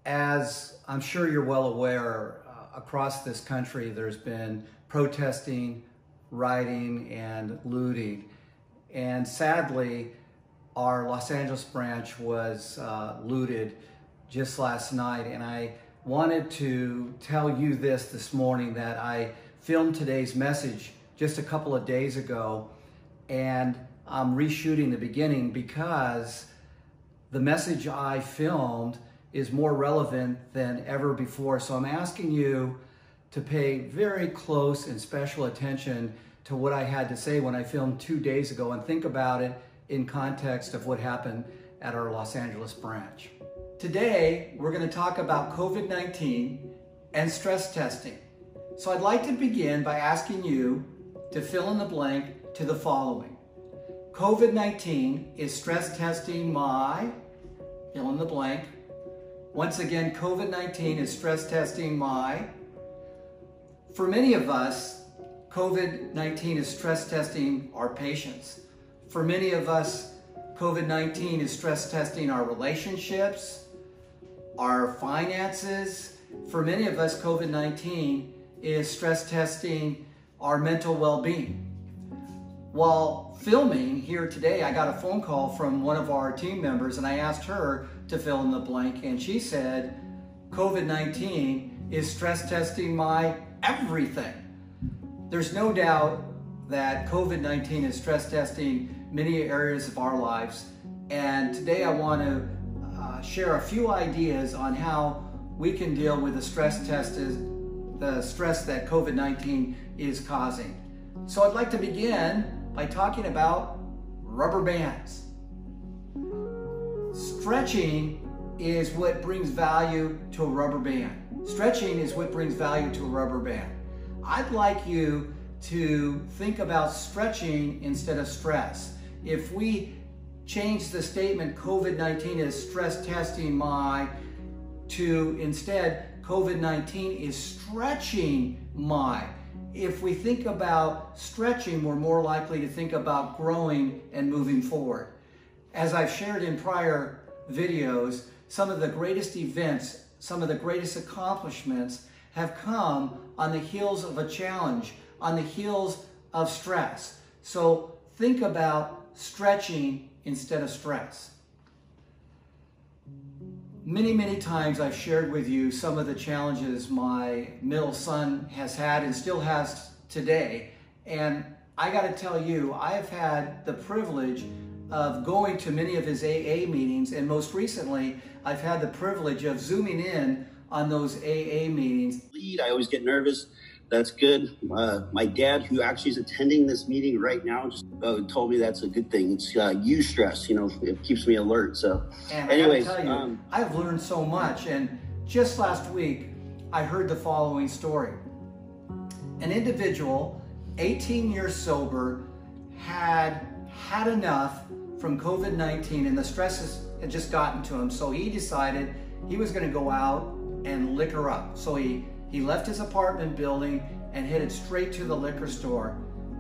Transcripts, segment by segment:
As I'm sure you're well aware, across this country there's been protesting, rioting, and looting. And sadly, our Los Angeles branch was looted just last night. And I wanted to tell you this morning, that I filmed today's message just a couple of days ago, and I'm reshooting the beginning because the message I filmed is more relevant than ever before. So I'm asking you to pay very close and special attention to what I had to say when I filmed 2 days ago, and think about it in context of what happened at our Los Angeles branch. Today, we're going to talk about COVID-19 and stress testing. So I'd like to begin by asking you to fill in the blank to the following. COVID-19 is stress testing my, fill in the blank. Once again, COVID-19 is stress testing my. For many of us, COVID-19 is stress testing our patience. For many of us, COVID-19 is stress testing our relationships, our finances. For many of us, COVID-19 is stress testing our mental well-being. While filming here today, I got a phone call from one of our team members, and I asked her to fill in the blank, and she said, COVID-19 is stress testing my everything. There's no doubt that COVID-19 is stress testing many areas of our lives, and today I want to share a few ideas on how we can deal with the stress that COVID-19 is causing. So I'd like to begin by talking about rubber bands. Stretching is what brings value to a rubber band. Stretching is what brings value to a rubber band. I'd like you to think about stretching instead of stress. If we change the statement COVID-19 is stress testing my to instead COVID-19 is stretching my. If we think about stretching, we're more likely to think about growing and moving forward. As I've shared in prior videos, some of the greatest events, some of the greatest accomplishments have come on the heels of a challenge, on the heels of stress. So think about stretching instead of stress. Many times I've shared with you some of the challenges my middle son has had and still has today. And I got to tell you, I have had the privilege of going to many of his AA meetings, and most recently, I've had the privilege of zooming in on those AA meetings. I always get nervous. That's good. My dad, who actually is attending this meeting right now, just told me that's a good thing. It's eustress, it keeps me alert. So, and anyways, I gotta tell you, I've learned so much. And just last week, I heard the following story. An individual, 18 years sober, had enough from COVID-19, and the stresses had just gotten to him. So he decided he was going to go out and liquor up. So he left his apartment building and headed straight to the liquor store.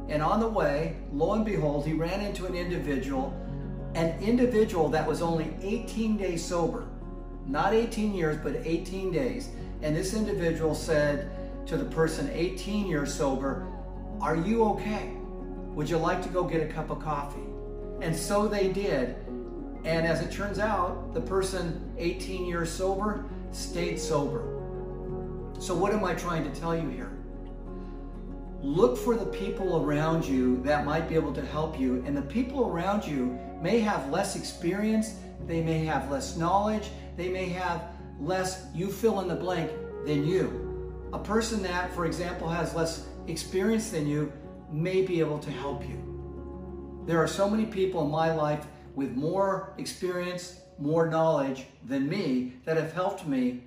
And on the way, lo and behold, he ran into an individual that was only 18 days sober. Not 18 years, but 18 days. And this individual said to the person 18 years sober, "Are you okay? Would you like to go get a cup of coffee?" And so they did. And as it turns out, the person 18 years sober stayed sober. So what am I trying to tell you here? Look for the people around you that might be able to help you. And the people around you may have less experience, they may have less knowledge, they may have less, you fill in the blank, than you. A person that, for example, has less experience than you may be able to help you. There are so many people in my life with more experience, more knowledge than me that have helped me.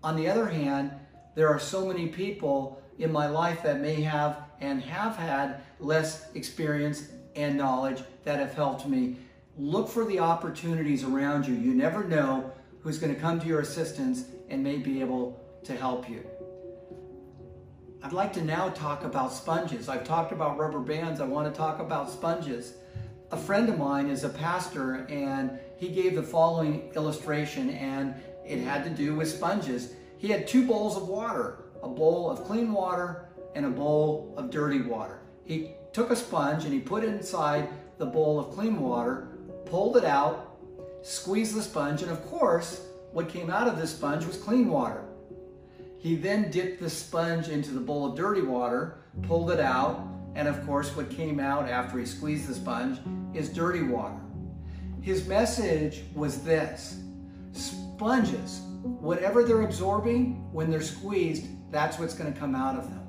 On the other hand, there are so many people in my life that may have and have had less experience and knowledge that have helped me. Look for the opportunities around you. You never know who's going to come to your assistance and may be able to help you. I'd like to now talk about sponges. I've talked about rubber bands. I want to talk about sponges. A friend of mine is a pastor, and he gave the following illustration, and it had to do with sponges. He had 2 bowls of water, a bowl of clean water and a bowl of dirty water. He took a sponge and he put it inside the bowl of clean water, pulled it out, squeezed the sponge, and of course, what came out of this sponge was clean water. He then dipped the sponge into the bowl of dirty water, pulled it out, and of course, what came out after he squeezed the sponge is dirty water. His message was this: sponges, whatever they're absorbing, when they're squeezed, that's what's going to come out of them.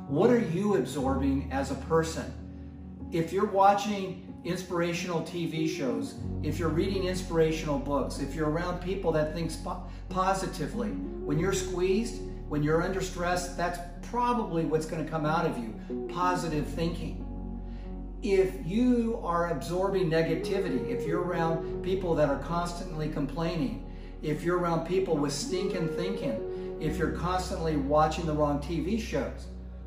What are you absorbing as a person? If you're watching inspirational TV shows, if you're reading inspirational books, if you're around people that think positively, when you're squeezed, when you're under stress, that's probably what's going to come out of you, positive thinking. If you are absorbing negativity, if you're around people that are constantly complaining, if you're around people with stinking thinking, if you're constantly watching the wrong TV shows,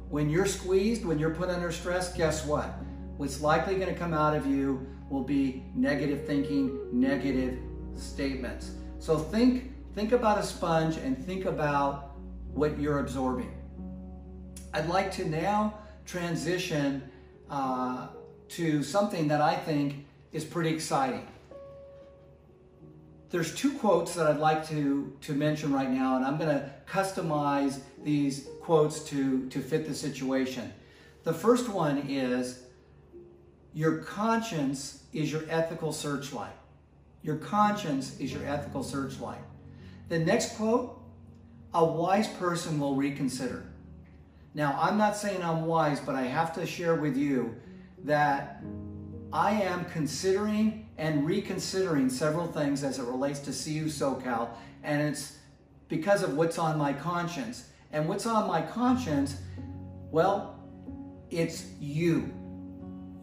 when you're squeezed, when you're put under stress, guess what? What's likely going to come out of you will be negative thinking, negative statements. So think about a sponge and think about what you're absorbing. I'd like to now transition to something that I think is pretty exciting. There's 2 quotes that I'd like to mention right now, and I'm going to customize these quotes to fit the situation. The first one is, your conscience is your ethical searchlight. Your conscience is your ethical searchlight. The next quote, a wise person will reconsider. Now, I'm not saying I'm wise, but I have to share with you that I am considering and reconsidering several things as it relates to CU SoCal, and it's because of what's on my conscience. And what's on my conscience, well, it's you.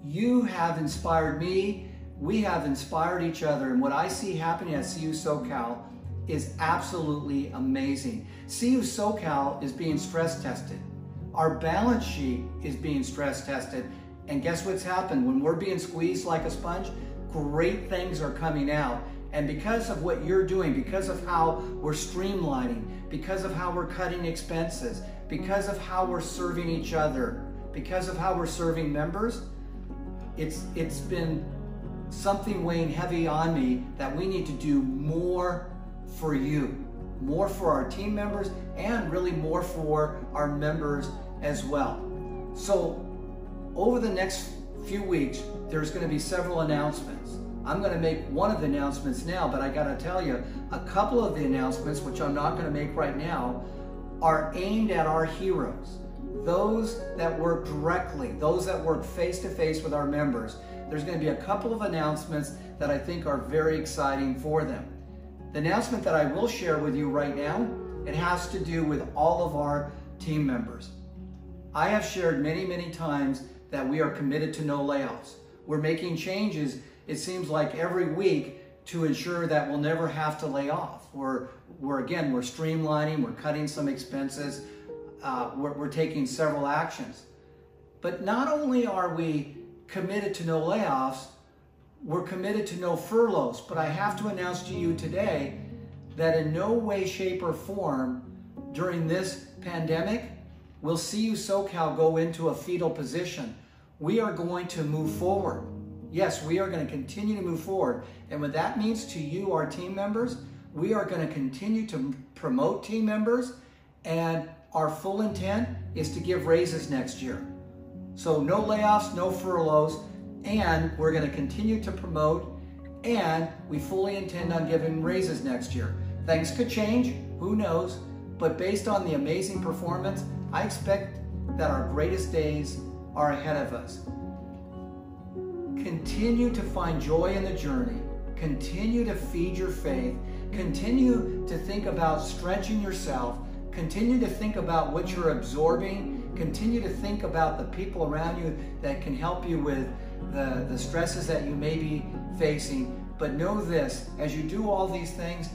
You have inspired me. We have inspired each other, and what I see happening at CU SoCal is absolutely amazing. CU SoCal is being stress tested. Our balance sheet is being stress tested. And guess what's happened? When we're being squeezed like a sponge, great things are coming out. And because of what you're doing, because of how we're streamlining, because of how we're cutting expenses, because of how we're serving each other, because of how we're serving members, it's been something weighing heavy on me that we need to do more for you, more for our team members, and really more for our members as well. So over the next few weeks, there's going to be several announcements. I'm going to make one of the announcements now, but I got to tell you, a couple of the announcements, which I'm not going to make right now, are aimed at our heroes, those that work directly, those that work face-to-face with our members. There's going to be a couple of announcements that I think are very exciting for them. The announcement that I will share with you right now, it has to do with all of our team members. I have shared many, many times that we are committed to no layoffs. We're making changes, it seems like every week, to ensure that we'll never have to lay off. We're streamlining, we're cutting some expenses, we're taking several actions. But not only are we committed to no layoffs, we're committed to no furloughs. But I have to announce to you today that in no way, shape, or form during this pandemic will CU SoCal go into a fetal position. We are going to move forward. Yes, we are going to continue to move forward. And what that means to you, our team members, we are going to continue to promote team members, and our full intent is to give raises next year. So no layoffs, no furloughs, and we're going to continue to promote, and we fully intend on giving raises next year. Things could change, who knows, but based on the amazing performance, I expect that our greatest days are ahead of us. Continue to find joy in the journey. Continue to feed your faith. Continue to think about stretching yourself. Continue to think about what you're absorbing. Continue to think about the people around you that can help you with the stresses that you may be facing. But know this, as you do all these things,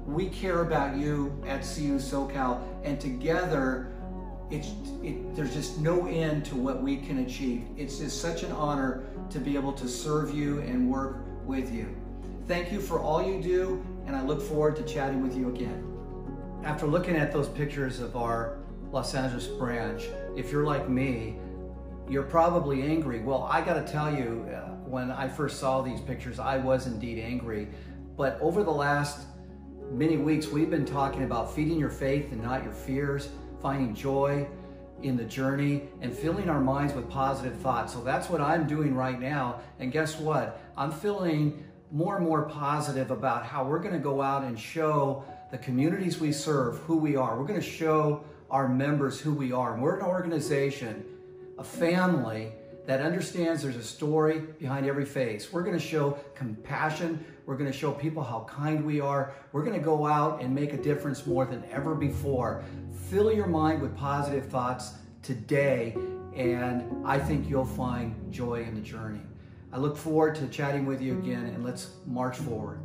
we care about you at CU SoCal, and together there's just no end to what we can achieve. It's just such an honor to be able to serve you and work with you. Thank you for all you do, and I look forward to chatting with you again. After looking at those pictures of our Los Angeles branch, if you're like me, you're probably angry. Well, I got to tell you, when I first saw these pictures, I was indeed angry. But over the last many weeks, we've been talking about feeding your faith and not your fears, finding joy in the journey, and filling our minds with positive thoughts. So that's what I'm doing right now. And guess what? I'm feeling more and more positive about how we're going to go out and show the communities we serve who we are. We're going to show our members who we are. And we're an organization, a family that understands there's a story behind every face. We're going to show compassion. We're going to show people how kind we are. We're going to go out and make a difference more than ever before. Fill your mind with positive thoughts today, and I think you'll find joy in the journey. I look forward to chatting with you again, and let's march forward.